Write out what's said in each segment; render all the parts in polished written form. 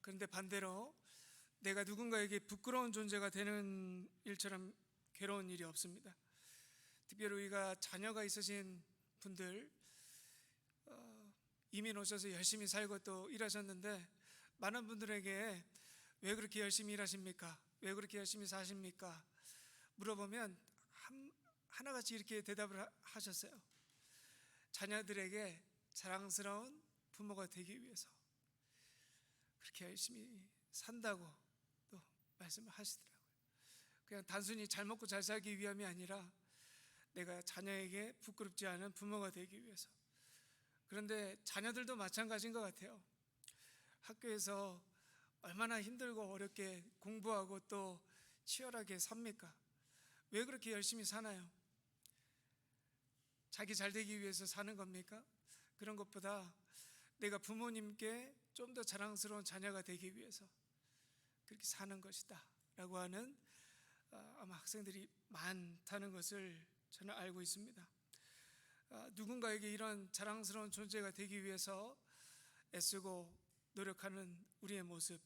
그런데 반대로 내가 누군가에게 부끄러운 존재가 되는 일처럼 괴로운 일이 없습니다. 특별히 우리가 자녀가 있으신 분들, 이민 오셔서 열심히 살고 또 일하셨는데 많은 분들에게 왜 그렇게 열심히 일하십니까? 왜 그렇게 열심히 사십니까? 물어보면 하나같이 이렇게 대답을 하셨어요. 자녀들에게 자랑스러운 부모가 되기 위해서 그렇게 열심히 산다고 또 말씀을 하시더라고요. 그냥 단순히 잘 먹고 잘 살기 위함이 아니라 내가 자녀에게 부끄럽지 않은 부모가 되기 위해서. 그런데 자녀들도 마찬가지인 것 같아요. 학교에서 얼마나 힘들고 어렵게 공부하고 또 치열하게 삽니까? 왜 그렇게 열심히 사나요? 자기 잘 되기 위해서 사는 겁니까? 그런 것보다 내가 부모님께 좀 더 자랑스러운 자녀가 되기 위해서 그렇게 사는 것이다 라고 하는 아마 학생들이 많다는 것을 저는 알고 있습니다. 누군가에게 이런 자랑스러운 존재가 되기 위해서 애쓰고 노력하는 우리의 모습,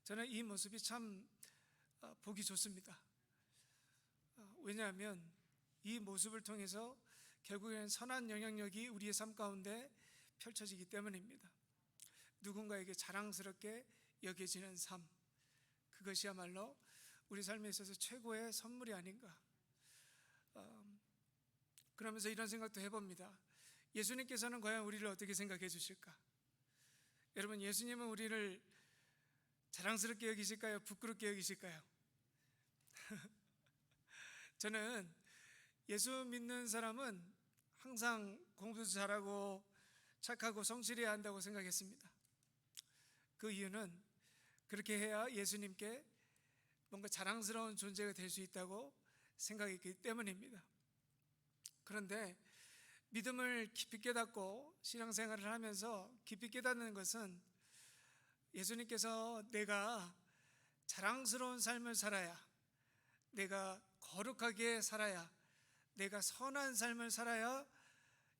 저는 이 모습이 참 보기 좋습니다. 왜냐하면 이 모습을 통해서 결국에는 선한 영향력이 우리의 삶 가운데 펼쳐지기 때문입니다. 누군가에게 자랑스럽게 여겨지는 삶, 그것이야말로 우리 삶에 있어서 최고의 선물이 아닌가. 그러면서 이런 생각도 해봅니다. 예수님께서는 과연 우리를 어떻게 생각해 주실까? 여러분, 예수님은 우리를 자랑스럽게 여기실까요? 부끄럽게 여기실까요? 저는 예수 믿는 사람은 항상 공부도 잘하고 착하고 성실해야 한다고 생각했습니다. 그 이유는 그렇게 해야 예수님께 뭔가 자랑스러운 존재가 될 수 있다고 생각했기 때문입니다. 그런데 믿음을 깊이 깨닫고 신앙생활을 하면서 깊이 깨닫는 것은 예수님께서 내가 자랑스러운 삶을 살아야, 내가 거룩하게 살아야, 내가 선한 삶을 살아야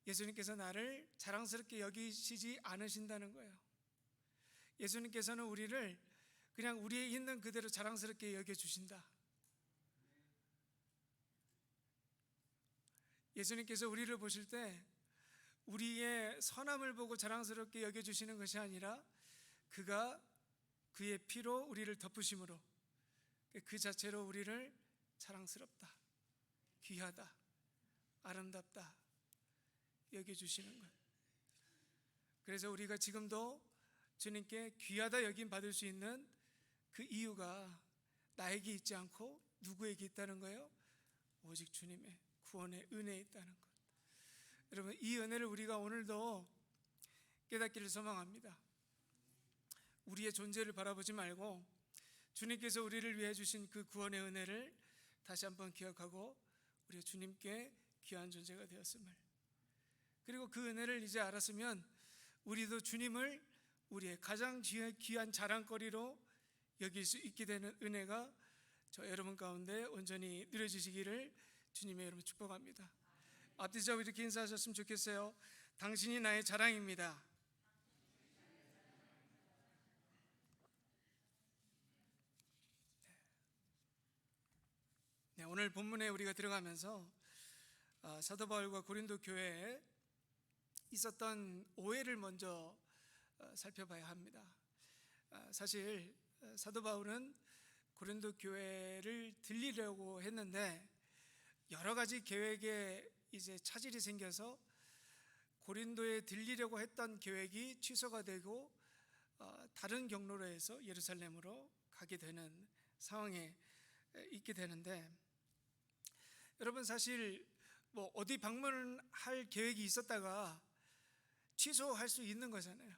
예수님께서 나를 자랑스럽게 여기시지 않으신다는 거예요. 예수님께서는 우리를 그냥 우리의 있는 그대로 자랑스럽게 여겨주신다. 예수님께서 우리를 보실 때 우리의 선함을 보고 자랑스럽게 여겨주시는 것이 아니라 그가 그의 피로 우리를 덮으심으로 그 자체로 우리를 자랑스럽다, 귀하다, 아름답다 여겨주시는 것. 그래서 우리가 지금도 주님께 귀하다 여김 받을 수 있는 그 이유가 나에게 있지 않고 누구에게 있다는 거예요? 오직 주님의 구원의 은혜에 있다는 것. 여러분, 이 은혜를 우리가 오늘도 깨닫기를 소망합니다. 우리의 존재를 바라보지 말고 주님께서 우리를 위해 주신 그 구원의 은혜를 다시 한번 기억하고 우리가 주님께 귀한 존재가 되었음을, 그리고 그 은혜를 이제 알았으면 우리도 주님을 우리의 가장 귀한 자랑거리로 여길 수 있게 되는 은혜가 저 여러분 가운데 온전히 누려지시기를 주님의 이름으로 축복합니다. 앞뒤서 이렇게 인사하셨으면 좋겠어요. 당신이 나의 자랑입니다. 네, 오늘 본문에 우리가 들어가면서 사도 바울과 고린도 교회에 있었던 오해를 먼저 살펴봐야 합니다. 사실 사도 바울은 고린도 교회를 들리려고 했는데 여러 가지 계획에 이제 차질이 생겨서 고린도에 들리려고 했던 계획이 취소가 되고 다른 경로로 해서 예루살렘으로 가게 되는 상황에 있게 되는데, 여러분 사실 뭐 어디 방문할 계획이 있었다가 취소할 수 있는 거잖아요.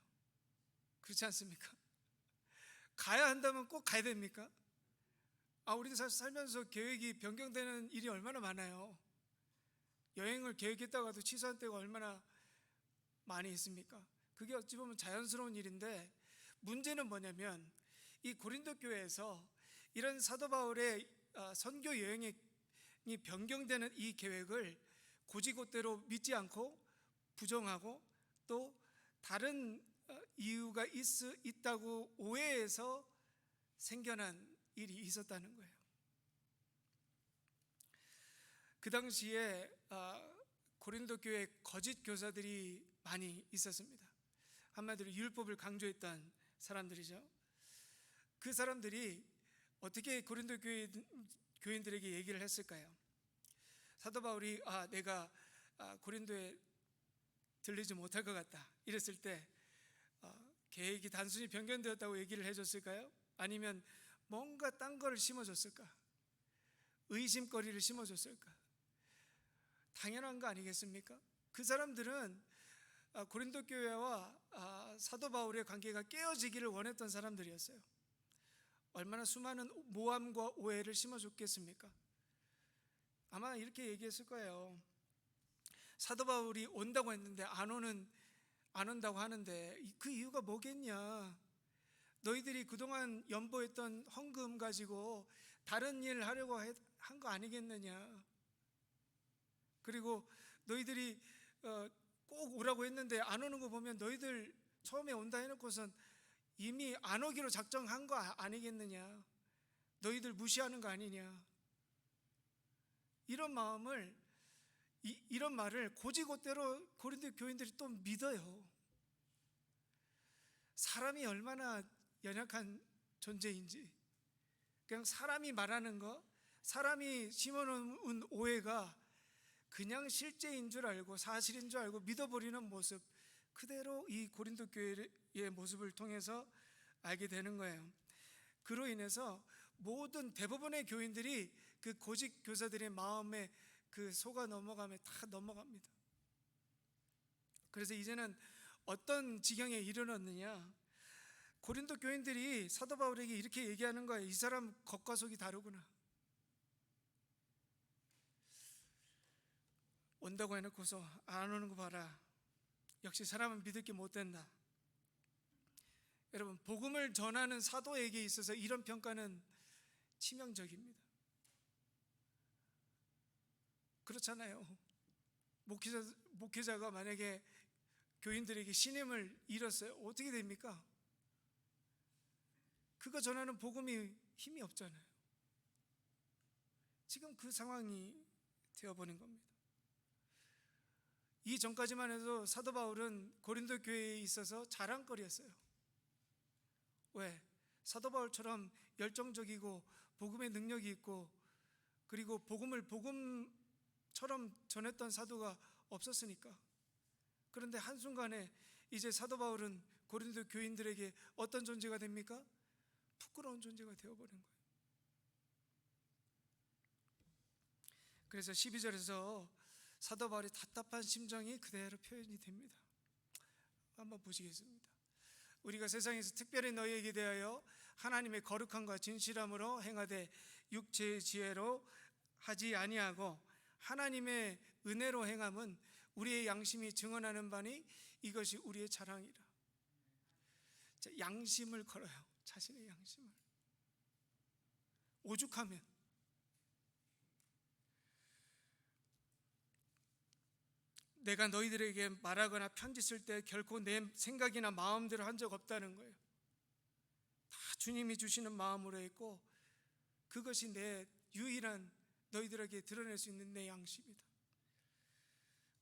그렇지 않습니까? 가야 한다면 꼭 가야 됩니까? 우리는 사실 살면서 계획이 변경되는 일이 얼마나 많아요. 여행을 계획했다가도 취소한 때가 얼마나 많이 있습니까? 그게 어찌 보면 자연스러운 일인데, 문제는 뭐냐면 이 고린도 교회에서 이런 사도 바울의 선교 여행이 변경되는 이 계획을 고지곳대로 믿지 않고 부정하고 또 다른 이유가 있다고 오해해서 생겨난 일이 있었다는 거예요. 그 당시에 고린도 교회에 거짓 교사들이 많이 있었습니다. 한마디로 율법을 강조했던 사람들이죠. 그 사람들이 어떻게 고린도 교인들에게 얘기를 했을까요? 사도 바울이 내가 고린도에 들리지 못할 것 같다 이랬을 때 계획이 단순히 변경되었다고 얘기를 해줬을까요? 아니면 뭔가 딴 거를 심어줬을까? 의심거리를 심어줬을까? 당연한 거 아니겠습니까? 그 사람들은 고린도 교회와 사도 바울의 관계가 깨어지기를 원했던 사람들이었어요. 얼마나 수많은 모함과 오해를 심어줬겠습니까? 아마 이렇게 얘기했을 거예요. 사도 바울이 온다고 했는데 안 온다고 하는데 그 이유가 뭐겠냐? 너희들이 그동안 연보했던 헌금 가지고 다른 일 하려고 한 거 아니겠느냐? 그리고 너희들이 꼭 오라고 했는데 안 오는 거 보면 너희들 처음에 온다 해놓고선 이미 안 오기로 작정한 거 아니겠느냐? 너희들 무시하는 거 아니냐? 이런 마음을 이런 말을 곧이곧대로 고린도 교인들이 또 믿어요. 사람이 얼마나 연약한 존재인지. 그냥 사람이 말하는 거, 사람이 심어놓은 오해가 그냥 실제인 줄 알고 사실인 줄 알고 믿어버리는 모습, 그대로 이 고린도 교회의 모습을 통해서 알게 되는 거예요. 그로 인해서 대부분의 교인들이 그 고직 교사들의 마음에 그 속아 넘어가면 다 넘어갑니다. 그래서 이제는 어떤 지경에 이르렀느냐? 고린도 교인들이 사도 바울에게 이렇게 얘기하는 거예요. 이 사람 겉과 속이 다르구나. 온다고 해놓고서 안 오는 거 봐라. 역시 사람은 믿을 게 못 된다. 여러분, 복음을 전하는 사도에게 있어서 이런 평가는 치명적입니다. 그렇잖아요. 목회자가 만약에 교인들에게 신임을 잃었어요. 어떻게 됩니까? 그거 전하는 복음이 힘이 없잖아요. 지금 그 상황이 되어버린 겁니다. 이 전까지만 해도 사도 바울은 고린도 교회에 있어서 자랑거리였어요. 왜? 사도 바울처럼 열정적이고 복음의 능력이 있고 그리고 복음을 복음처럼 전했던 사도가 없었으니까. 그런데 한순간에 이제 사도 바울은 고린도 교인들에게 어떤 존재가 됩니까? 부끄러운 존재가 되어버린 거예요. 그래서 12절에서 사도 바울의 답답한 심정이 그대로 표현이 됩니다. 한번 보시겠습니다. 우리가 세상에서 특별히 너희에게 대하여 하나님의 거룩함과 진실함으로 행하되 육체의 지혜로 하지 아니하고 하나님의 은혜로 행함은 우리의 양심이 증언하는 바니 이것이 우리의 자랑이라. 자, 양심을 걸어요. 자신의 양심을. 오죽하면 내가 너희들에게 말하거나 편지 쓸 때 결코 내 생각이나 마음대로 한 적 없다는 거예요. 다 주님이 주시는 마음으로 했고 그것이 내 유일한 너희들에게 드러낼 수 있는 내 양심이다.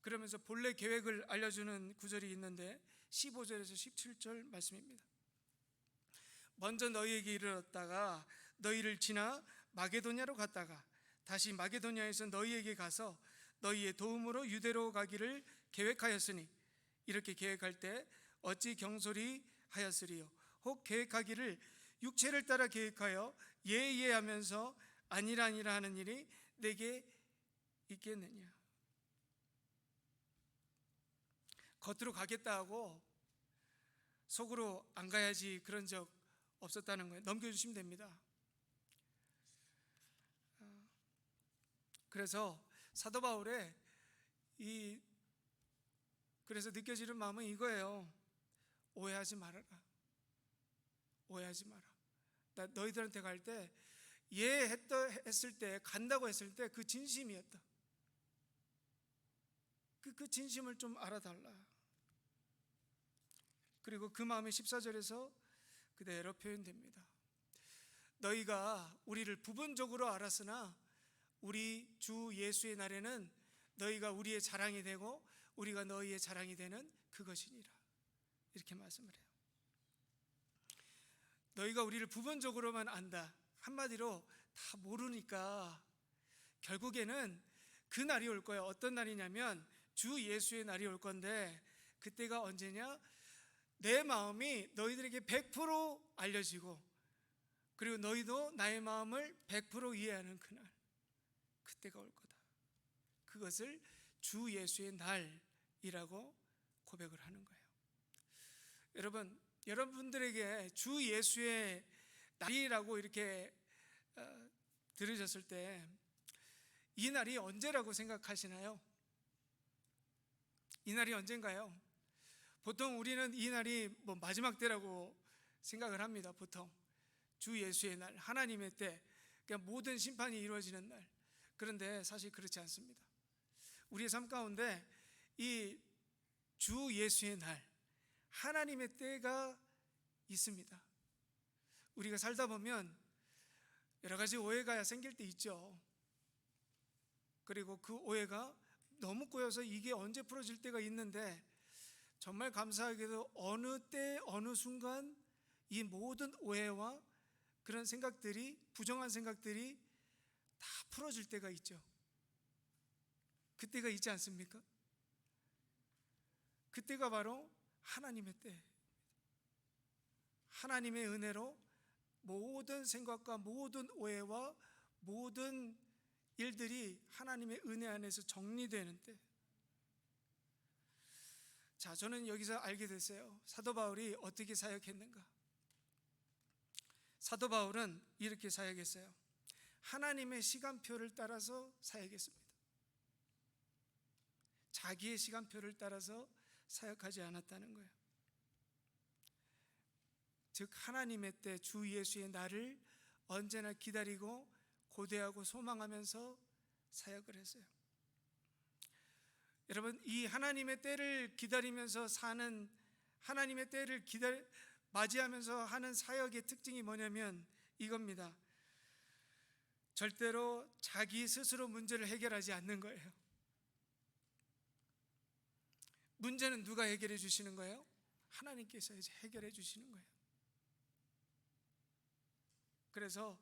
그러면서 본래 계획을 알려주는 구절이 있는데 15절에서 17절 말씀입니다. 먼저 너희에게 이르렀다가 너희를 지나 마게도냐로 갔다가 다시 마게도냐에서 너희에게 가서 너희의 도움으로 유대로 가기를 계획하였으니 이렇게 계획할 때 어찌 경솔히 하였으리요? 혹 계획하기를 육체를 따라 계획하여 예하면서 아니라 하는 일이 내게 있겠느냐? 겉으로 가겠다 하고 속으로 안 가야지 그런 적 없었다는 거예요. 넘겨주시면 됩니다. 그래서 사도 바울의 그래서 느껴지는 마음은 이거예요. 오해하지 말아라. 오해하지 마라. 나 너희들한테 갈 때 했을 때 간다고 했을 때 그 진심이었다. 그 진심을 좀 알아달라. 그리고 그 마음이 14절에서 그대로 표현됩니다. 너희가 우리를 부분적으로 알았으나 우리 주 예수의 날에는 너희가 우리의 자랑이 되고 우리가 너희의 자랑이 되는 그것이니라. 이렇게 말씀을 해요. 너희가 우리를 부분적으로만 안다. 한마디로 다 모르니까 결국에는 그 날이 올 거예요. 어떤 날이냐면 주 예수의 날이 올 건데, 그때가 언제냐? 내 마음이 너희들에게 100% 알려지고, 그리고 너희도 나의 마음을 100% 이해하는 그날, 그때가 올 거다. 그것을 주 예수의 날이라고 고백을 하는 거예요. 여러분들에게 주 예수의 날이라고 이렇게 들으셨을 때 이 날이 언제라고 생각하시나요? 이 날이 언젠가요? 보통 우리는 이 날이 마지막 때라고 생각을 합니다. 보통 주 예수의 날, 하나님의 때, 그러니까 모든 심판이 이루어지는 날. 그런데 사실 그렇지 않습니다. 우리의 삶 가운데 이 주 예수의 날, 하나님의 때가 있습니다. 우리가 살다 보면 여러 가지 오해가 생길 때 있죠. 그리고 그 오해가 너무 꼬여서 이게 언제 풀어질 때가 있는데, 정말 감사하게도 어느 때 어느 순간 이 모든 오해와 그런 생각들이, 부정한 생각들이 다 풀어질 때가 있죠. 그때가 있지 않습니까? 그때가 바로 하나님의 때, 하나님의 은혜로 모든 생각과 모든 오해와 모든 일들이 하나님의 은혜 안에서 정리되는 때. 자, 저는 여기서 알게 됐어요. 사도 바울이 어떻게 사역했는가? 사도 바울은 이렇게 사역했어요. 하나님의 시간표를 따라서 사역했습니다. 자기의 시간표를 따라서 사역하지 않았다는 거예요. 즉 하나님의 때, 주 예수의 날을 언제나 기다리고 고대하고 소망하면서 사역을 했어요. 여러분, 이 하나님의 때를 기다리면서 사는, 하나님의 때를 맞이하면서 하는 사역의 특징이 뭐냐면 이겁니다. 절대로 자기 스스로 문제를 해결하지 않는 거예요. 문제는 누가 해결해 주시는 거예요? 하나님께서 이제 해결해 주시는 거예요. 그래서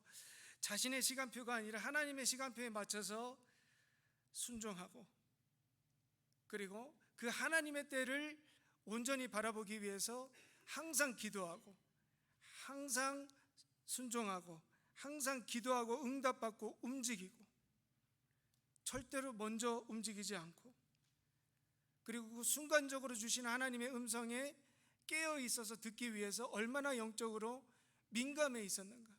자신의 시간표가 아니라 하나님의 시간표에 맞춰서 순종하고, 그리고 그 하나님의 때를 온전히 바라보기 위해서 항상 기도하고, 항상 순종하고, 항상 기도하고 응답받고 움직이고, 절대로 먼저 움직이지 않고, 그리고 그 순간적으로 주시는 하나님의 음성에 깨어 있어서 듣기 위해서 얼마나 영적으로 민감해 있었는가.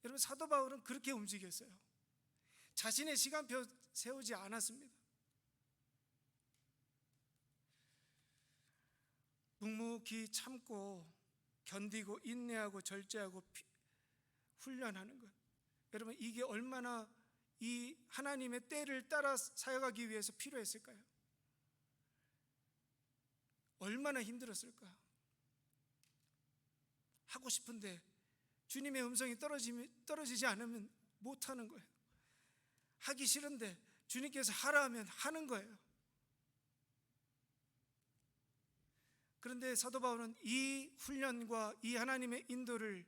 여러분, 사도 바울은 그렇게 움직였어요. 자신의 시간표 세우지 않았습니다. 묵묵히 참고 견디고 인내하고 절제하고 훈련하는 것. 여러분, 이게 얼마나 이 하나님의 때를 따라 사역하기 위해서 필요했을까요? 얼마나 힘들었을까? 하고 싶은데 주님의 음성이 떨어지지 않으면 못하는 거예요. 하기 싫은데 주님께서 하라 하면 하는 거예요. 그런데 사도 바울은 이 훈련과 이 하나님의 인도를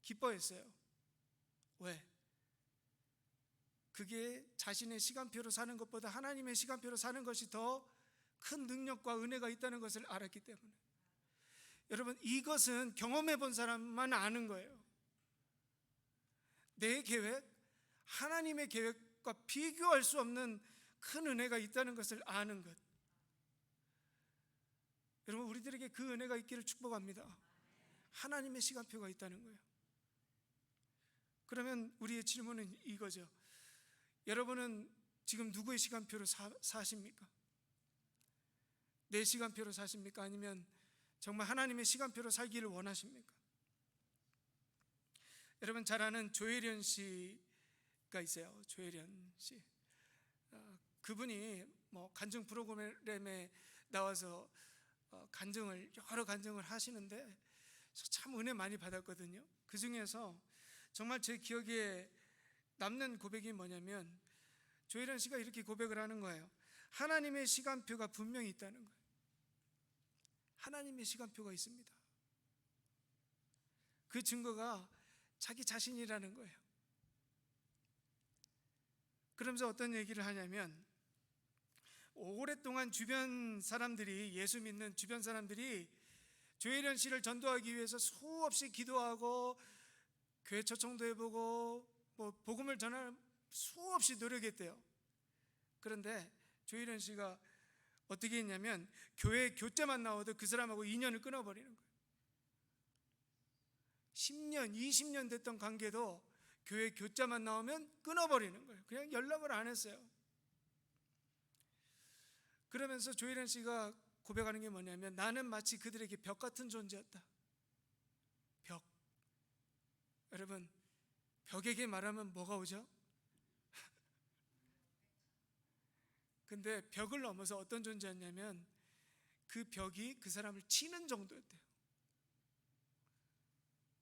기뻐했어요. 왜? 그게 자신의 시간표로 사는 것보다 하나님의 시간표로 사는 것이 더 큰 능력과 은혜가 있다는 것을 알았기 때문에. 여러분, 이것은 경험해 본 사람만 아는 거예요. 내 계획, 하나님의 계획과 비교할 수 없는 큰 은혜가 있다는 것을 아는 것. 여러분, 우리들에게 그 은혜가 있기를 축복합니다. 하나님의 시간표가 있다는 거예요. 그러면 우리의 질문은 이거죠. 여러분은 지금 누구의 시간표로 사십니까? 내 시간표로 사십니까? 아니면 정말 하나님의 시간표로 살기를 원하십니까? 여러분, 잘 아는 조혜련 씨가 있어요. 조혜련 씨. 그분이 간증 프로그램에 나와서 여러 간증을 하시는데 참 은혜 많이 받았거든요. 그 중에서 정말 제 기억에 남는 고백이 뭐냐면 조혜련 씨가 이렇게 고백을 하는 거예요. 하나님의 시간표가 분명히 있다는 거예요. 하나님의 시간표가 있습니다. 그 증거가 자기 자신이라는 거예요. 그러면서 어떤 얘기를 하냐면 오랫동안 예수 믿는 주변 사람들이 조혜련 씨를 전도하기 위해서 수없이 기도하고 교회 초청도 해보고 복음을 전할 수없이 노력했대요. 그런데 조혜련 씨가 어떻게 했냐면 교회 교제만 나와도 그 사람하고 인연을 끊어버리는 거예요. 10년, 20년 됐던 관계도 교회 교자만 나오면 끊어버리는 거예요. 그냥 연락을 안 했어요. 그러면서 조혜련 씨가 고백하는 게 뭐냐면 나는 마치 그들에게 벽 같은 존재였다. 벽. 여러분, 벽에게 말하면 뭐가 오죠? 근데 벽을 넘어서 어떤 존재였냐면 그 벽이 그 사람을 치는 정도였대요.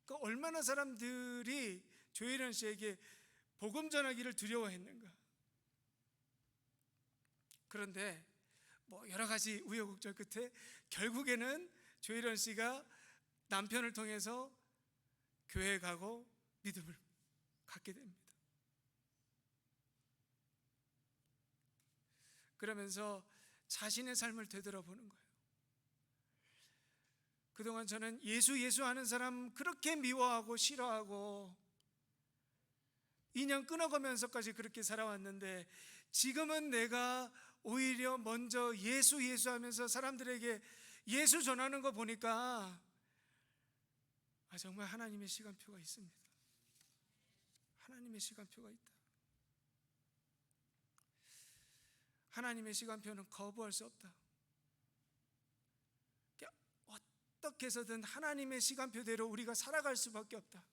그러니까 얼마나 사람들이 조혜련 씨에게 복음 전하기를 두려워했는가. 그런데 여러 가지 우여곡절 끝에 결국에는 조혜련 씨가 남편을 통해서 교회에 가고 믿음을 갖게 됩니다. 그러면서 자신의 삶을 되돌아보는 거예요. 그동안 저는 예수 하는 사람 그렇게 미워하고 싫어하고 인연 끊어가면서까지 그렇게 살아왔는데 지금은 내가 오히려 먼저 예수 하면서 사람들에게 예수 전하는 거 보니까 정말 하나님의 시간표가 있습니다. 하나님의 시간표가 있다. 하나님의 시간표는 거부할 수 없다. 어떻게 해서든 하나님의 시간표대로 우리가 살아갈 수밖에 없다.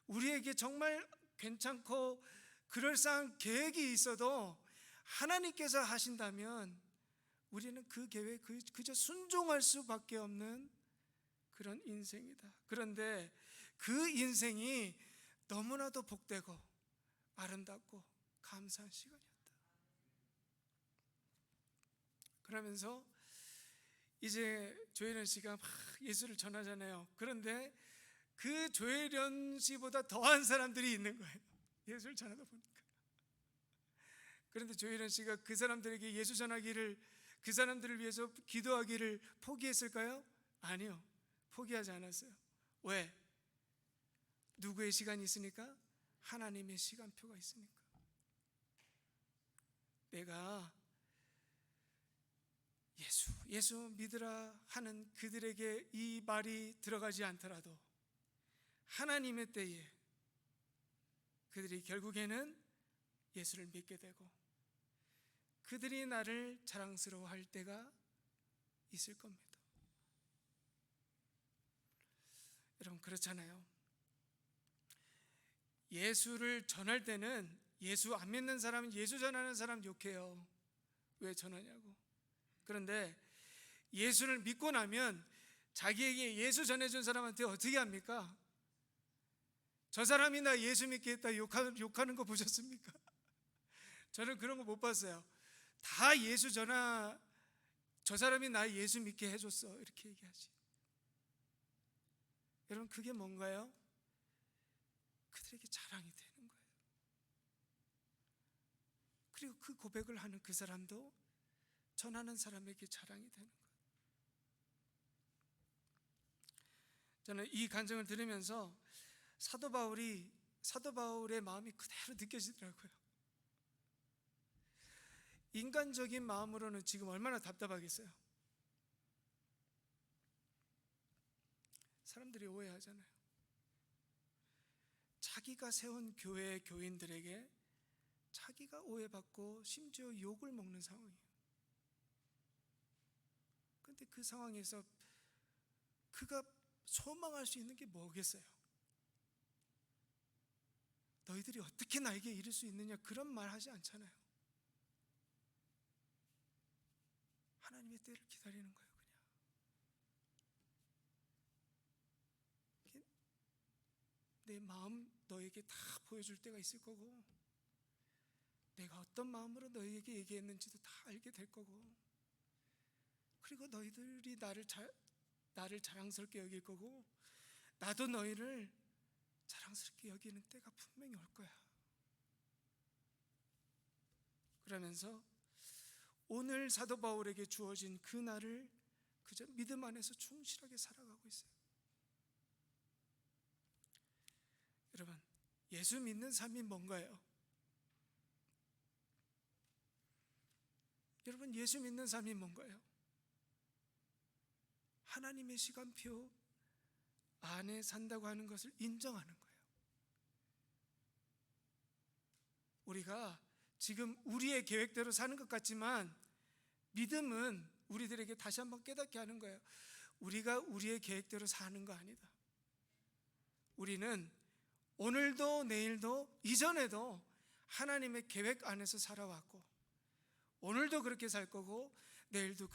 우리에게 정말 괜찮고 그럴싸한 계획이 있어도 하나님께서 하신다면 우리는 그 계획 그저 순종할 수밖에 없는 그런 인생이다. 그런데 그 인생이 너무나도 복되고 아름답고 감사한 시간이었다. 그러면서 이제 조혜련 씨가 막 예수를 전하잖아요. 그런데 그 조혜련 씨보다 더한 사람들이 있는 거예요. 예수를 전하다 보니까. 그런데 조혜련 씨가 그 사람들에게 예수 전하기를, 그 사람들을 위해서 기도하기를 포기했을까요? 아니요, 포기하지 않았어요. 왜? 누구의 시간이 있으니까? 하나님의 시간표가 있으니까. 내가 예수 믿으라 하는 그들에게 이 말이 들어가지 않더라도 하나님의 때에 그들이 결국에는 예수를 믿게 되고 그들이 나를 자랑스러워할 때가 있을 겁니다. 여러분, 그렇잖아요. 예수를 전할 때는 예수 안 믿는 사람은 예수 전하는 사람 욕해요. 왜 전하냐고. 그런데 예수를 믿고 나면 자기에게 예수 전해준 사람한테 어떻게 합니까? 저 사람이 나 예수 믿게 했다 욕하는 거 보셨습니까? 저는 그런 거 못 봤어요. 다 예수 전하, 저 사람이 나 예수 믿게 해줬어, 이렇게 얘기하지. 여러분, 그게 뭔가요? 그들에게 자랑이 되는 거예요. 그리고 그 고백을 하는 그 사람도 전하는 사람에게 자랑이 되는 거예요. 저는 이 간증을 들으면서 사도 바울의 마음이 그대로 느껴지더라고요. 인간적인 마음으로는 지금 얼마나 답답하겠어요. 사람들이 오해하잖아요. 자기가 세운 교회 교인들에게 자기가 오해받고 심지어 욕을 먹는 상황이에요. 그런데 그 상황에서 그가 소망할 수 있는 게 뭐겠어요? 너희들이 어떻게 나에게 이럴 수 있느냐, 그런 말 하지 않잖아요. 하나님의 때를 기다리는 거예요. 그냥 내 마음 너에게 다 보여줄 때가 있을 거고, 내가 어떤 마음으로 너에게 얘기했는지도 다 알게 될 거고, 그리고 너희들이 나를 자랑스럽게 여길 거고, 나도 너희를 자랑스럽게 여기는 때가 분명히 올 거야. 그러면서 오늘 사도 바울에게 주어진 그 날을 그저 믿음 안에서 충실하게 살아가고 있어요. 여러분, 예수 믿는 삶이 뭔가요? 여러분, 예수 믿는 삶이 뭔가요? 하나님의 시간표 안에 산다고 하는 것을 인정하는 거예요. 우리가 지금 우리의 계획대로 사는 것 같지만, 믿음은 우리들에게 다시 한번 깨닫게 하는 거예요. 우리가 우리의 계획대로 사는 거 아니다. 우리는 오늘도 내일도 이전에도 하나님의 계획 안에서 살아왔고, 오늘도 그렇게 살 거고, 내일도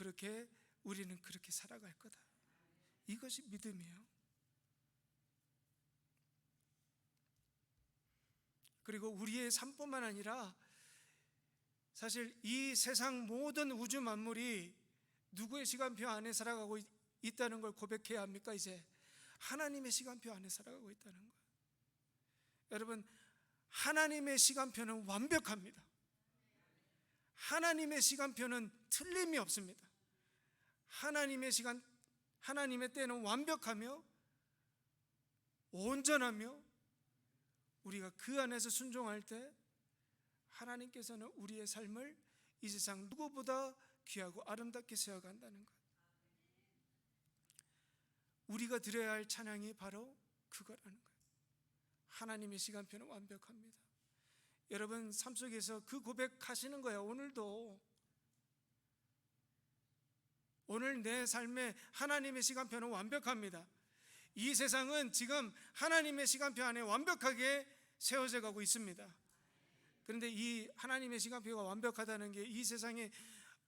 우리는 그렇게 살아갈 거다. 이것이 믿음이에요. 그리고 우리의 삶뿐만 아니라 사실 이 세상 모든 우주 만물이 누구의 시간표 안에 살아가고 있다는 걸 고백해야 합니까? 이제 하나님의 시간표 안에 살아가고 있다는 거예요. 여러분, 하나님의 시간표는 완벽합니다. 하나님의 시간표는 틀림이 없습니다. 하나님의 때는 완벽하며 온전하며, 우리가 그 안에서 순종할 때 하나님께서는 우리의 삶을 이 세상 누구보다 귀하고 아름답게 세워간다는 것. 우리가 드려야 할 찬양이 바로 그거라는 거예요. 하나님의 시간표는 완벽합니다. 여러분, 삶 속에서 그 고백하시는 거예요. 오늘 내 삶에 하나님의 시간표는 완벽합니다. 이 세상은 지금 하나님의 시간표 안에 완벽하게 세워져 가고 있습니다. 그런데 이 하나님의 시간표가 완벽하다는 게 이 세상에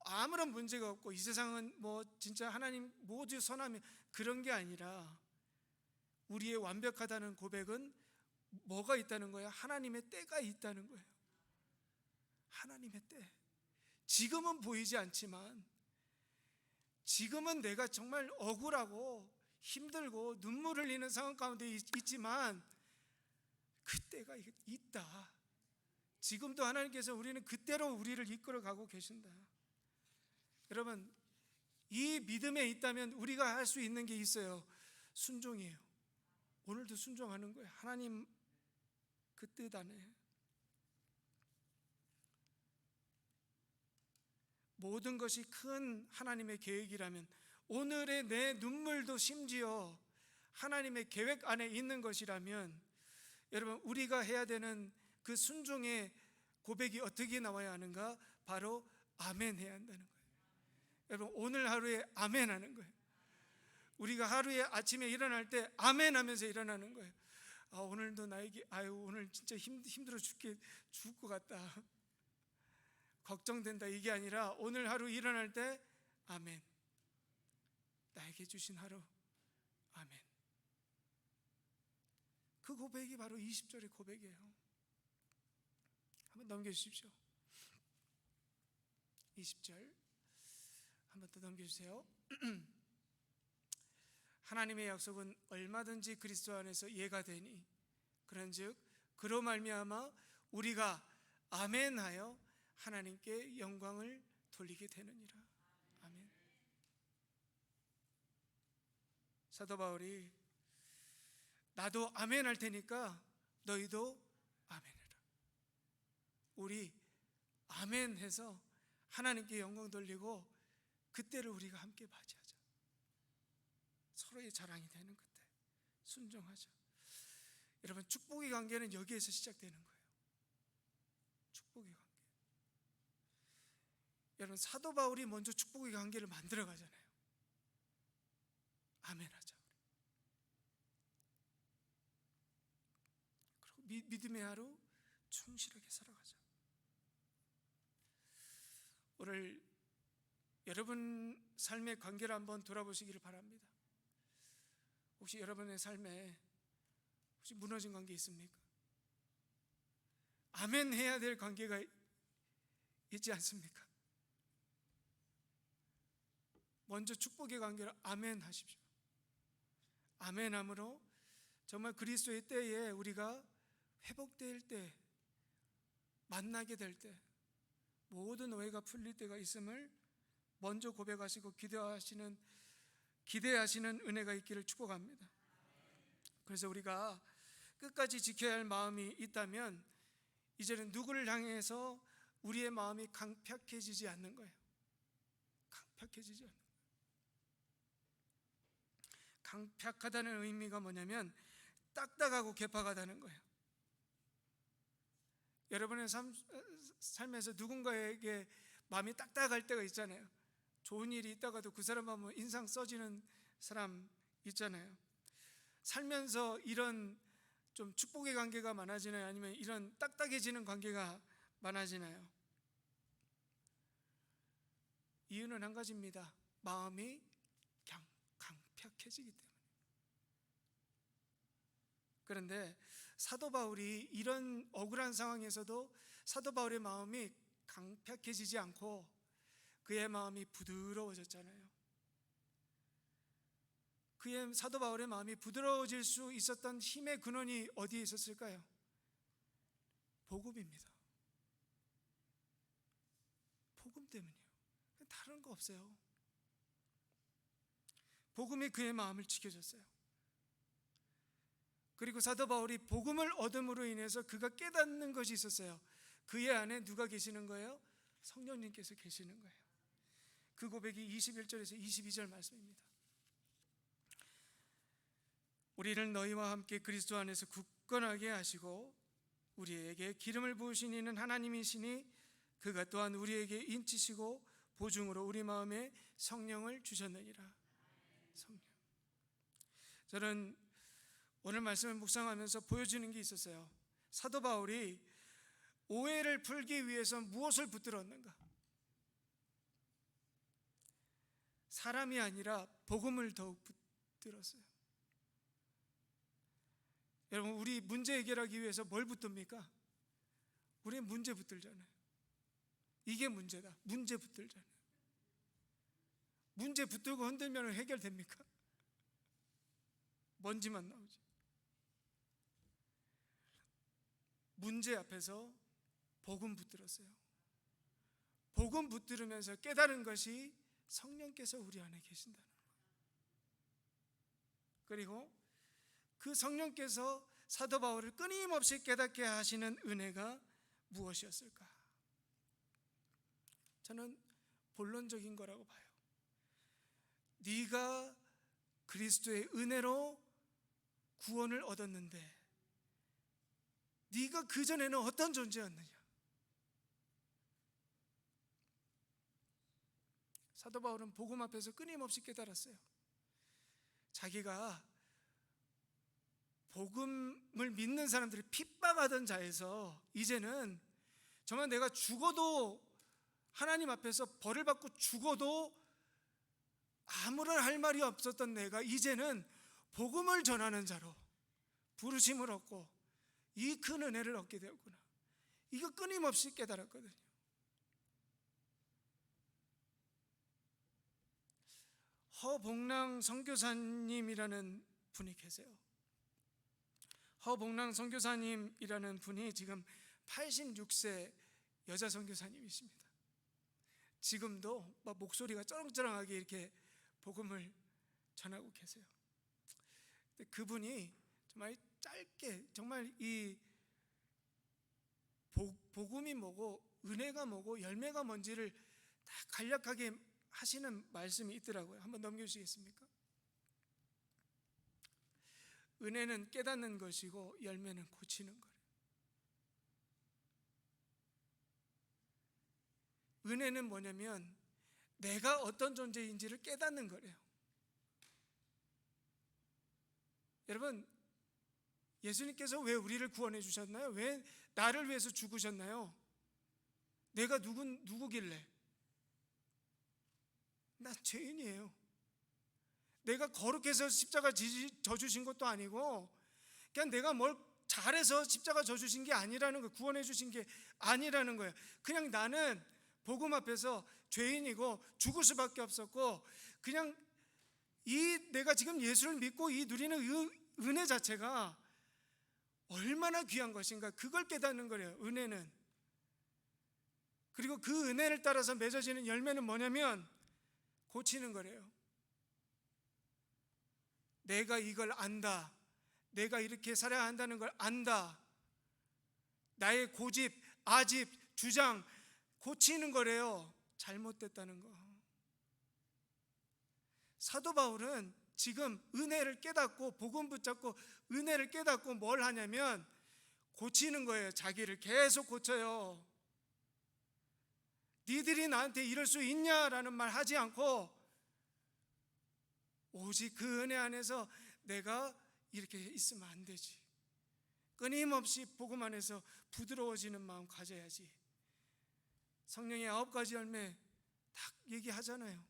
아무런 문제가 없고, 이 세상은 진짜 하나님 모두 선하며, 그런 게 아니라 우리의 완벽하다는 고백은 뭐가 있다는 거예요? 하나님의 때가 있다는 거예요. 하나님의 때. 지금은 보이지 않지만, 지금은 내가 정말 억울하고 힘들고 눈물 흘리는 상황 가운데 있지만, 그때가 있다. 지금도 하나님께서 우리는 그때로 우리를 이끌어 가고 계신다. 여러분, 이 믿음에 있다면 우리가 할 수 있는 게 있어요. 순종이에요. 오늘도 순종하는 거예요. 하나님 그 뜻 안에. 모든 것이 큰 하나님의 계획이라면, 오늘의 내 눈물도 심지어 하나님의 계획 안에 있는 것이라면, 여러분, 우리가 해야 되는 그 순종의 고백이 어떻게 나와야 하는가? 바로 아멘 해야 한다는 거예요. 여러분, 오늘 하루에 아멘 하는 거예요. 우리가 하루에 아침에 일어날 때 아멘 하면서 일어나는 거예요. 오늘도 나에게 오늘 진짜 힘들어 죽을 것 같다, 걱정된다, 이게 아니라 오늘 하루 일어날 때 아멘, 나에게 주신 하루 아멘. 그 고백이 바로 20절의 고백이에요. 한번 넘겨주십시오. 20절 한번 더 넘겨주세요. 하나님의 약속은 얼마든지 그리스도 안에서 예가 되니, 그런즉 그로 말미암아 우리가 아멘하여 하나님께 영광을 돌리게 되느니라. 아멘. 사도 바울이 나도 아멘 할 테니까 너희도 아멘해라. 우리 아멘 해서 하나님께 영광 돌리고, 그때를 우리가 함께 맞이하자. 서로의 자랑이 되는 그때 순종하자. 여러분, 축복의 관계는 여기에서 시작되는 거예요. 축복의 관계. 여러분, 사도 바울이 먼저 축복의 관계를 만들어 가잖아요. 아멘 하자. 그리고 믿음의 하루 충실하게 살아가자. 오늘 여러분 삶의 관계를 한번 돌아보시기를 바랍니다. 혹시 여러분의 삶에 혹시 무너진 관계 있습니까? 아멘 해야 될 관계가 있지 않습니까? 먼저 축복의 관계로 아멘 하십시오. 아멘함으로 정말 그리스도의 때에 우리가 회복될 때, 만나게 될 때, 모든 오해가 풀릴 때가 있음을 먼저 고백하시고 기대하시는 은혜가 있기를 축복합니다. 그래서 우리가 끝까지 지켜야 할 마음이 있다면 이제는 누구를 향해서 우리의 마음이 강팍해지지 않는 거예요. 강팍해지지 않는 거예요. 강팍하다는 의미가 뭐냐면 딱딱하고 개팍하다는 거예요. 여러분의 삶에서 누군가에게 마음이 딱딱할 때가 있잖아요. 좋은 일이 있다가도 그 사람 보면 인상 써지는 사람 있잖아요. 살면서 이런 좀 축복의 관계가 많아지나요? 아니면 이런 딱딱해지는 관계가 많아지나요? 이유는 한 가지입니다. 마음이 강팍해지기 때문에. 그런데 사도 바울이 이런 억울한 상황에서도 사도 바울의 마음이 강팍해지지 않고 그의 마음이 부드러워졌잖아요. 그의 사도 바울의 마음이 부드러워질 수 있었던 힘의 근원이 어디에 있었을까요? 복음입니다. 복음 때문이에요. 다른 거 없어요. 복음이 그의 마음을 지켜줬어요. 그리고 사도 바울이 복음을 얻음으로 인해서 그가 깨닫는 것이 있었어요. 그의 안에 누가 계시는 거예요? 성령님께서 계시는 거예요. 그 고백이 21절에서 22절 말씀입니다. 우리를 너희와 함께 그리스도 안에서 굳건하게 하시고 우리에게 기름을 부으신 이는 하나님이시니 그가 또한 우리에게 인치시고 보증으로 우리 마음에 성령을 주셨느니라. 성령. 저는 오늘 말씀을 묵상하면서 보여지는 게 있었어요. 사도 바울이 오해를 풀기 위해서 무엇을 붙들었는가? 사람이 아니라 복음을 더욱 붙들었어요. 여러분, 우리 문제 해결하기 위해서 뭘 붙듭니까? 우리 문제 붙들잖아요. 이게 문제다. 문제 붙들잖아요. 문제 붙들고 흔들면 해결됩니까? 먼지만 나오지. 문제 앞에서 복음 붙들었어요. 복음 붙들으면서 깨달은 것이 성령께서 우리 안에 계신다는 거예요. 그리고 그 성령께서 사도 바울을 끊임없이 깨닫게 하시는 은혜가 무엇이었을까? 저는 본론적인 거라고 봐요. 네가 그리스도의 은혜로 구원을 얻었는데 네가 그전에는 어떤 존재였느냐? 사도 바울은 복음 앞에서 끊임없이 깨달았어요. 자기가 복음을 믿는 사람들이 핍박하던 자에서 이제는 정말 내가 죽어도 하나님 앞에서 벌을 받고 죽어도 아무런 할 말이 없었던 내가 이제는 복음을 전하는 자로 부르심을 얻고 이 큰 은혜를 얻게 되었구나. 이거 끊임없이 깨달았거든요. 허봉랑 선교사님이라는 분이 계세요. 허봉랑 선교사님이라는 분이 지금 86세 여자 선교사님이십니다. 지금도 막 목소리가 쩌렁쩌렁하게 이렇게 복음을 전하고 계세요. 근데 그분이 정말 짧게 정말 이 복음이 뭐고 은혜가 뭐고 열매가 뭔지를 다 간략하게 하시는 말씀이 있더라고요. 한번 넘겨주시겠습니까? 은혜는 깨닫는 것이고 열매는 고치는 거예요. 은혜는 뭐냐면 내가 어떤 존재인지를 깨닫는 거래요. 여러분, 예수님께서 왜 우리를 구원해 주셨나요? 왜 나를 위해서 죽으셨나요? 내가 누구길래? 난 죄인이에요. 내가 거룩해서 십자가 져주신 것도 아니고 그냥 내가 뭘 잘해서 십자가 져 주신 게 아니라는 거예요. 구원해 주신 게 아니라는 거예요. 그냥 나는 복음 앞에서 죄인이고 죽을 수밖에 없었고, 그냥 이 내가 지금 예수를 믿고 이 누리는 은혜 자체가 얼마나 귀한 것인가, 그걸 깨닫는 거예요. 은혜는. 그리고 그 은혜를 따라서 맺어지는 열매는 뭐냐면 고치는 거래요. 내가 이걸 안다, 내가 이렇게 살아야 한다는 걸 안다, 나의 고집, 아집, 주장 고치는 거래요. 잘못됐다는 거. 사도 바울은 지금 은혜를 깨닫고 복음 붙잡고 은혜를 깨닫고 뭘 하냐면 고치는 거예요. 자기를 계속 고쳐요. 니들이 나한테 이럴 수 있냐라는 말 하지 않고 오직 그 은혜 안에서 내가 이렇게 있으면 안 되지, 끊임없이 복음 안에서 부드러워지는 마음 가져야지. 성령의 9가지 열매 딱 얘기하잖아요.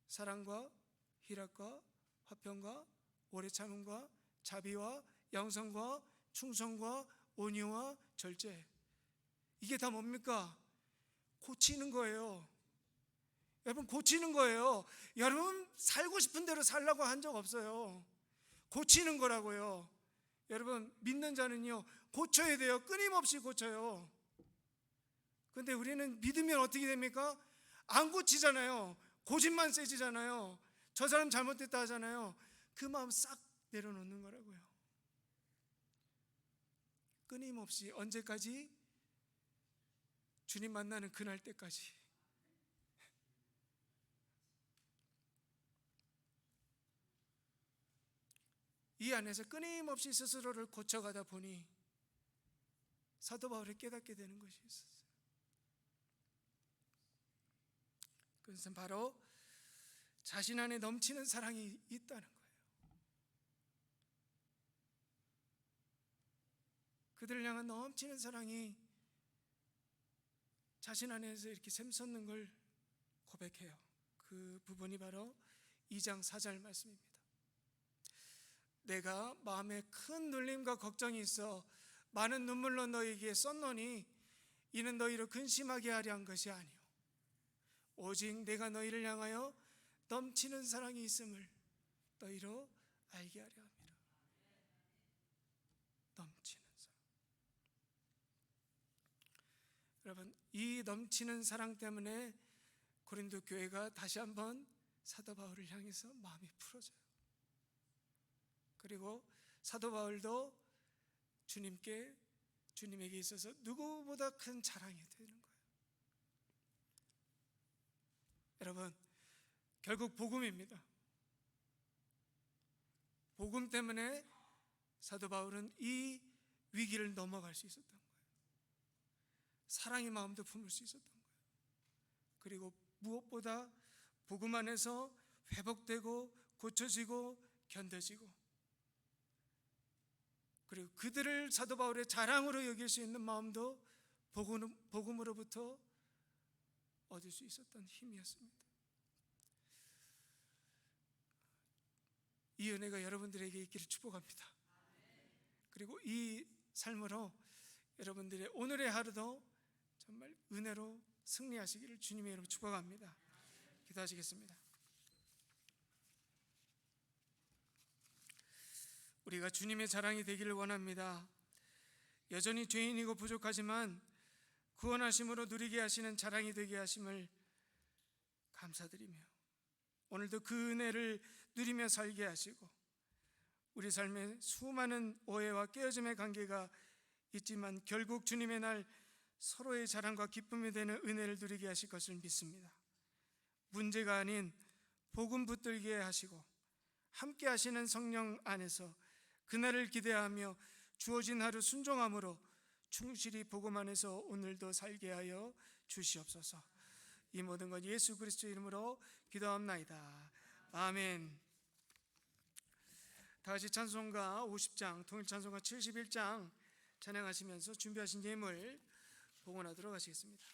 사랑과 희락과 화평과 오래 참음과 자비와 양선과 충성과 온유와 절제. 이게 다 뭡니까? 고치는 거예요. 여러분, 고치는 거예요. 여러분 살고 싶은 대로 살라고 한 적 없어요. 고치는 거라고요. 여러분, 믿는 자는요 고쳐야 돼요. 끊임없이 고쳐요. 근데 우리는 믿으면 어떻게 됩니까? 안 고치잖아요. 고집만 세지잖아요. 저 사람 잘못됐다 하잖아요. 그 마음 싹 내려놓는 거라고요. 끊임없이. 언제까지? 주님 만나는 그날 때까지. 이 안에서 끊임없이 스스로를 고쳐가다 보니 사도 바울이 깨닫게 되는 것이 있었어요. 그것은 바로 자신 안에 넘치는 사랑이 있다는 거예요. 그들을 향한 넘치는 사랑이 자신 안에서 이렇게 샘솟는 걸 고백해요. 그 부분이 바로 2장 4절 말씀입니다. 내가 마음에 큰 눌림과 걱정이 있어 많은 눈물로 너희에게 썼노니 이는 너희를 근심하게 하려 한 것이 아니오, 오직 내가 너희를 향하여 넘치는 사랑이 있음을 너희로 알게 하려 합니다. 넘치는 사랑. 여러분, 이 넘치는 사랑 때문에 고린도 교회가 다시 한번 사도 바울을 향해서 마음이 풀어져요. 그리고 사도 바울도 주님에게 있어서 누구보다 큰 자랑이 되는 거예요. 여러분, 결국 복음입니다. 복음 때문에 사도 바울은 이 위기를 넘어갈 수 있었던 거예요. 사랑의 마음도 품을 수 있었던 거예요. 그리고 무엇보다 복음 안에서 회복되고 고쳐지고 견뎌지고, 그리고 그들을 사도 바울의 자랑으로 여길 수 있는 마음도 복음으로부터 얻을 수 있었던 힘이었습니다. 이 은혜가 여러분들에게 있기를 축복합니다. 그리고 이 삶으로 여러분들의 오늘의 하루도 정말 은혜로 승리하시기를 주님의 이름으로 축복합니다. 기도하시겠습니다. 우리가 주님의 자랑이 되기를 원합니다. 여전히 죄인이고 부족하지만 구원하심으로 누리게 하시는 자랑이 되게 하심을 감사드리며, 오늘도 그 은혜를 누리며 살게 하시고, 우리 삶에 수많은 오해와 깨어짐의 관계가 있지만 결국 주님의 날 서로의 자랑과 기쁨이 되는 은혜를 누리게 하실 것을 믿습니다. 문제가 아닌 복음 붙들게 하시고 함께 하시는 성령 안에서 그날을 기대하며 주어진 하루 순종함으로 충실히 복음 안에서 오늘도 살게 하여 주시옵소서. 이 모든 것 예수 그리스도 이름으로 기도합나이다. 아멘. 다같이 찬송가 50장, 통일 찬송가 71장 찬양하시면서 준비하신 예물 봉헌하도록 하시겠습니다.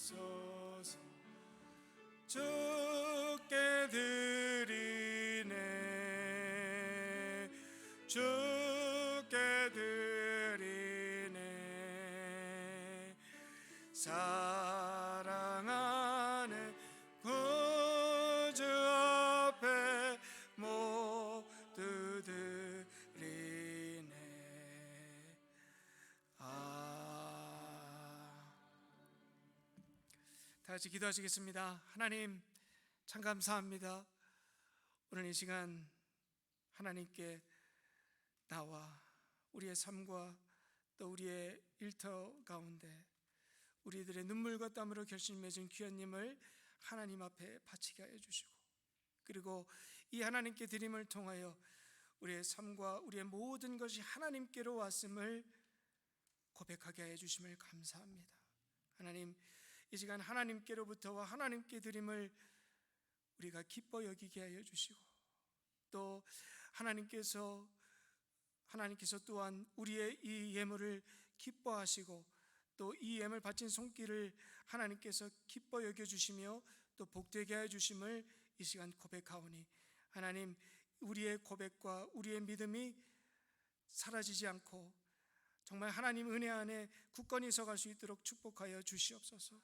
주옵소서. 주께 드리네, 주께 드리네. 사랑하는 구주 앞에 모두 드리네. 다 같이 기도하시겠습니다. 하나님, 참 감사합니다. 오늘 이 시간 하나님께 나와 우리의 삶과 또 우리의 일터 가운데 우리들의 눈물과 땀으로 결심 맺은 귀한님을 하나님 앞에 바치게 하여 주시고, 그리고 이 하나님께 드림을 통하여 우리의 삶과 우리의 모든 것이 하나님께로 왔음을 고백하게 하여 주심을 감사합니다. 하나님, 이 시간 하나님께로부터와 하나님께 드림을 우리가 기뻐 여기게 하여 주시고, 또 하나님께서 또한 우리의 이 예물을 기뻐하시고 또 이 예물 바친 손길을 하나님께서 기뻐 여겨주시며 또 복되게 하여 주심을 이 시간 고백하오니, 하나님, 우리의 고백과 우리의 믿음이 사라지지 않고 정말 하나님 은혜 안에 굳건히 서갈 수 있도록 축복하여 주시옵소서.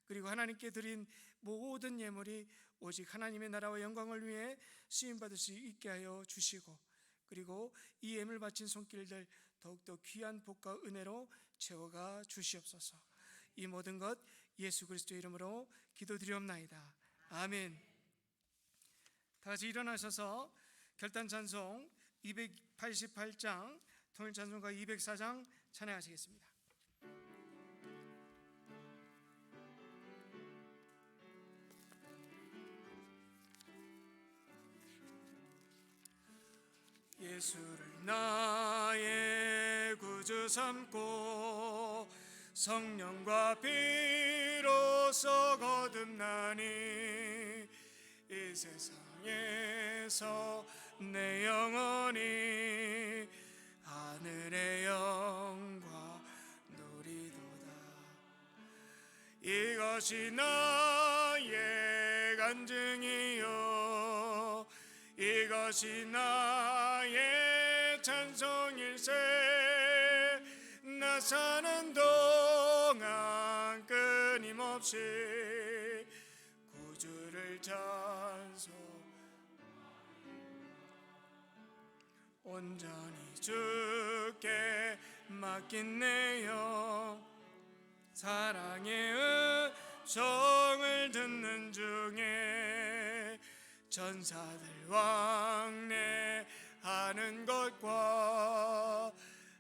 그리고 하나님께 드린 모든 예물이 오직 하나님의 나라와 영광을 위해 쓰임받을 수 있게 하여 주시고, 그리고 이 예물 바친 손길들 더욱더 귀한 복과 은혜로 채워가 주시옵소서. 이 모든 것 예수 그리스도의 이름으로 기도드리옵나이다. 아멘. 다 같이 일어나셔서 결단 찬송 288장, 통일 찬송가 204장 찬양하시겠습니다. 예수를 나의 구주 삼고 성령과 피로써 거듭나니, 이 세상에서 내 영혼이 하늘의 영광 누리도다. 이것이 나의 간증이요, 이것이 나의 찬송일세. 나 사는 동안 끊임없이 구주를 찬송, 온전히 주께 맡긴 내 영, 사랑의 음성을 듣는 중에 전사들 왕래하는 것과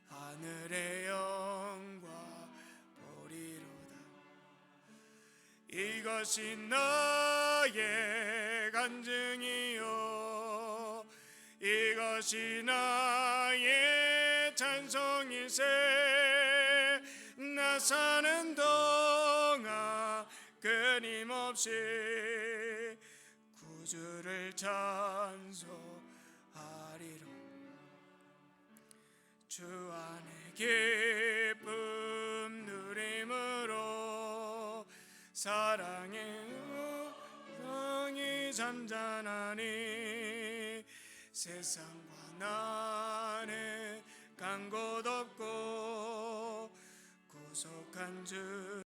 하늘의 영광 보리로다. 이것이 나의 간증이요, 이것이 나의 찬송일세. 나 사는 동안 끊임없이 구주를 찬송하리로. 주 안에 기쁨 누림으로 사랑의 음성이 잠잠하니, 세상과 나는 간 곳 없고 구속한 주